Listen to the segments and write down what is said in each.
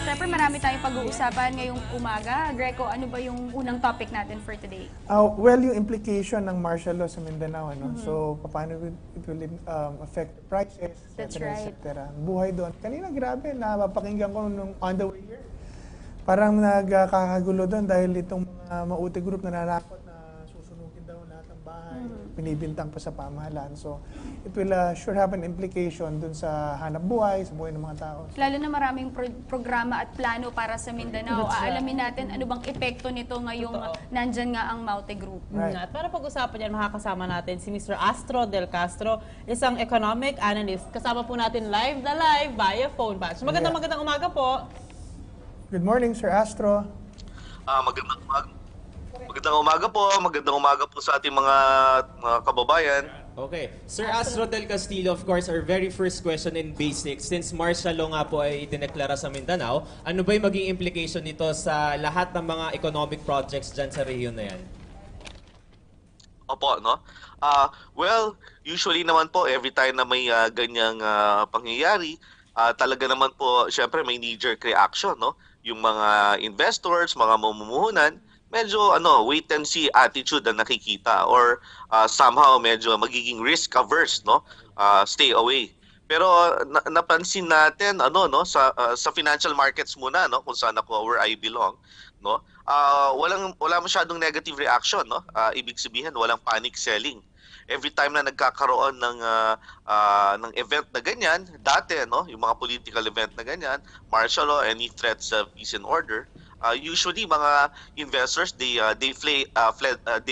syempre marami tayong pag-uusapan ngayong umaga. Greco, ano ba yung unang topic natin for today? Well, yung implication ng martial law sa Mindanao, ano? So, paano it will affect prices, That's etc. right. etc. Buhay doon. Kanina, grabe, napapakinggan ko nung on the way here. Parang nagkakagulo doon dahil itong mga mauti group na nanakot na susunugin daw lahat ng bahay, pinibintang pa sa pamahalaan. So, it will sure have an implication doon sa hanap buhay, sa buhay ng mga tao. Lalo na maraming programa at plano para sa Mindanao. Aalamin natin ano bang epekto nito ngayong nandyan nga ang Maute Group. Right. At para pag-usapan yan, makakasama natin si Mr. Astro Del Castro, isang economic analyst. Kasama po natin live via phone batch. Magandang umaga po. Good morning, Sir Astro. Magandang umaga po sa ating mga kababayan. Okay. Sir Astro Del Castillo, of course, our very first question in basics. Since martial law nga po ay itineklara sa Mindanao, ano ba yung maging implication nito sa lahat ng mga economic projects dyan sa rehiyon na yan? Opo, no? Well, usually naman po, every time na may ganyang pangyayari, talaga naman po, syempre may knee-jerk reaction, no? Yung mga investors, mga mamumuhunan, medyo wait and see attitude na nakikita or somehow medyo magiging risk averse, no? Stay away. Pero napansin natin sa financial markets muna, no, kung saan ako, where I belong, no? Wala masyadong negative reaction, no? Ibig sabihin walang panic selling. Every time na nagkakaroon ng event na ganyan, dati, no, yung mga political event na ganyan, martial law, any threats of peace and order, usually mga investors they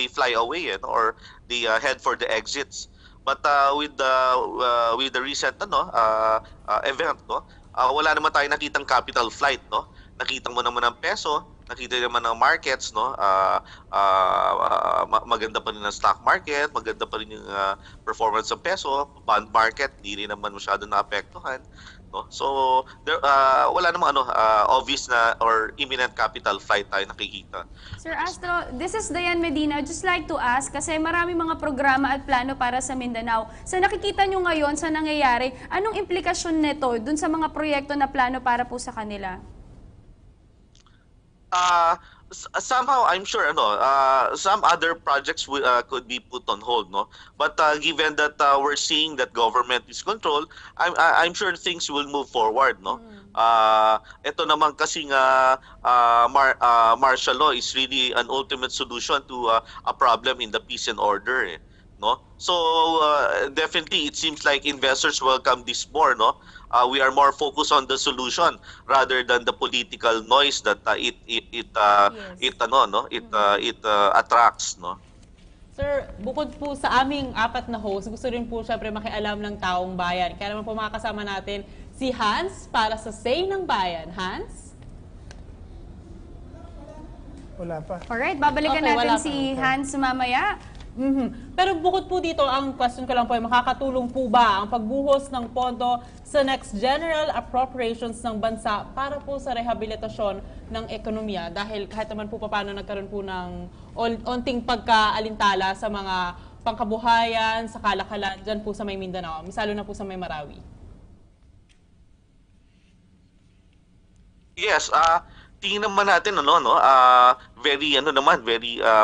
fly away, or they head for the exits. But with the recent event, no, wala naman tayong nakitang capital flight, no. Nakita mo naman ang peso, nakita naman ng markets, no. Maganda pa rin ang stock market, maganda pa rin yung performance ng peso, bond market, hindi rin naman masyado naapektuhan, no. So there, wala namang obvious na or imminent capital flight tayo nakikita. Sir Astro, this is Diane Medina. I'd just like to ask, kasi marami mga programa at plano para sa Mindanao. Sa nakikita nyo ngayon, sa nangyayari, anong implikasyon nito dun sa mga proyekto na plano para po sa kanila? Somehow I'm sure some other projects could be put on hold, no, but given that we're seeing that government is controlled, I'm sure things will move forward, no. Ito naman kasi nga martial law is really an ultimate solution to a problem in the peace and order, no. So definitely it seems like investors welcome this more, no. We are more focused on the solution rather than the political noise that it attracts, no. Sir, bukod po sa aming apat na host, gusto rin po syempre makialam ng taong bayan. Kaya naman po makakasama natin si Hans para sa Say ng Bayan. Hans? Wala pa. Alright, babalikan Okay, natin wala si pa. Hans mamaya. Pero bukod po dito, ang question ko lang po ay makakatulong po ba ang pagbuhos ng pondo sa next general appropriations ng bansa para po sa rehabilitasyon ng ekonomiya? Dahil kahit naman po paano nagkaroon po ng onting pagkaalintala sa mga pangkabuhayan, sa kalakalan, dyan po sa may Mindanao, misalo na po sa may Marawi. Yes, tingnan naman natin very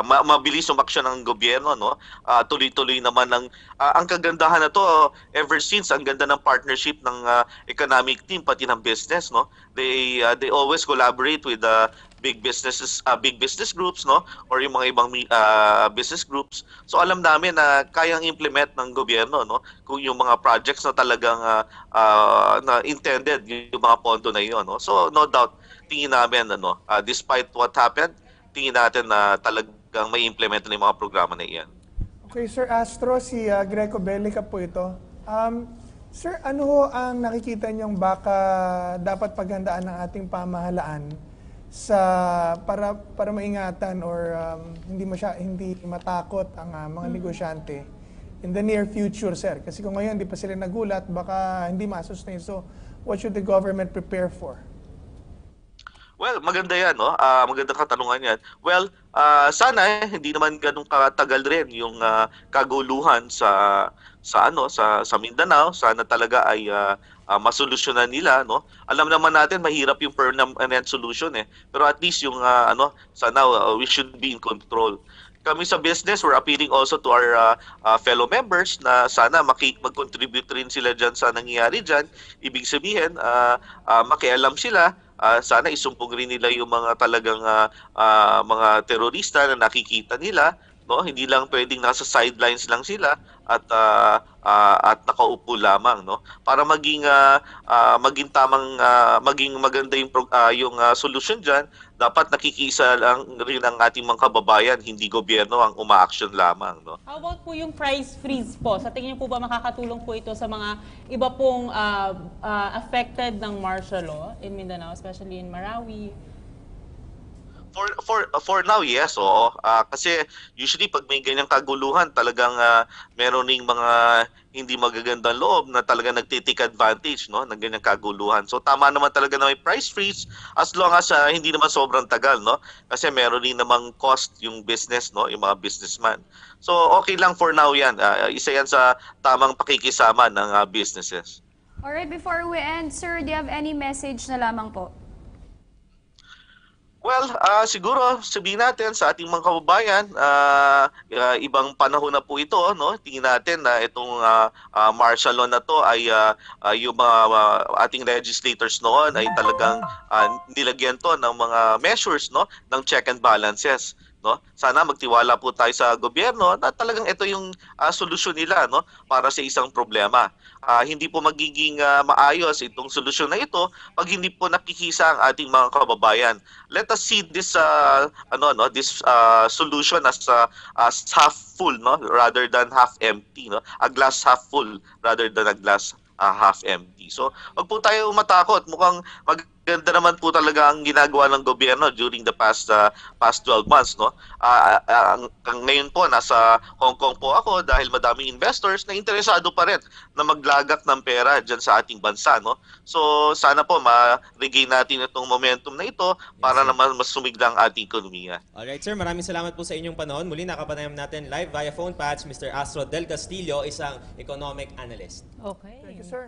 mabilis umaksyon ng gobyerno, no. Tuloy-tuloy naman ang kagandahan na to ever since ang ganda ng partnership ng economic team pati ng business, no. They always collaborate with the big business groups, no, or yung mga ibang business groups. So alam namin na kayang implement ng gobyerno, no, kung yung mga projects na talagang na intended yung mga pondo na yun, no. So no doubt tingin namin despite what happened, tingin natin na talagang may implement na yung mga programa na iyan. Okay, Sir Astro, si Greco Bellica po ito. Sir, ano ho ang nakikita niyong baka dapat paghandaan ng ating pamahalaan para maingatan or hindi matakot ang mga negosyante in the near future, sir? Kasi kung ngayon hindi pa sila nagulat, baka hindi masustain. So, what should the government prepare for? Well, maganda yan, no? Magandang katanungan yan. Well, sana hindi naman ganun katagal rin yung kaguluhan sa Mindanao. Sana talaga ay masolusyonan nila, no. Alam naman natin mahirap yung permanent solution eh. Pero at least yung sana we should be in control. Kami sa business, we're appealing also to our fellow members na sana mag-contribute rin sila dyan sa nangyayari dyan. Ibig sabihin, makialam sila. Sana isumpong rin nila yung mga talagang mga terorista na nakikita nila, no? Hindi lang pwedeng nasa sidelines lang sila at nakaupo lamang, no? Para maging maganda yung solusyon diyan, dapat nakikiisa lang rin ang ating mga kababayan, hindi gobyerno ang uma-action lamang, no? How about po yung price freeze po? Sa tingin niyo po ba makakatulong po ito sa mga iba pong affected ng martial law in Mindanao, especially in Marawi? For now, yes, oo. Kasi usually pag may ganyang kaguluhan, talagang meron ring mga hindi magagandang loob na talaga nagtitake advantage, no, ng ganyang kaguluhan. So tama naman talaga na may price freeze as long as hindi naman sobrang tagal, no? Kasi meron rin namang cost yung business, no, yung mga businessman. So okay lang for now 'yan. Isa 'yan sa tamang pakikisama ng businesses. Alright, before we end, sir, do you have any message na lamang po? Well, siguro sabihin natin sa ating mga kababayan, ibang panahon na po ito, no? Tingin natin na itong martial law na to ay yung mga ating legislators noon ay talagang nilagyan to ng mga measures, no, ng check and balances. No? Sana magtiwala po tayo sa gobyerno na talagang ito yung solusyon nila, no, para sa isang problema. Hindi po magiging maayos itong solusyon na ito pag hindi po nakikisa ang ating mga kababayan. Let us see this this solution as half full, no, rather than half empty, no? A glass half full rather than a glass half empty. So, wag po tayo matakot. Mukhang maganda naman po talaga ang ginagawa ng gobyerno during the past 12 months, no. Ngayon po nasa Hong Kong po ako dahil madaming investors na interesado pa rin na maglagak ng pera diyan sa ating bansa, no. So, sana po ma-regain natin itong momentum na ito para naman mas sumigla ang ating ekonomiya. Alright sir, maraming salamat po sa inyong panahon. Muli nakapanayam natin live via phone patch Mr. Astro Del Castillo, isang economic analyst. Okay. Thank you, sir.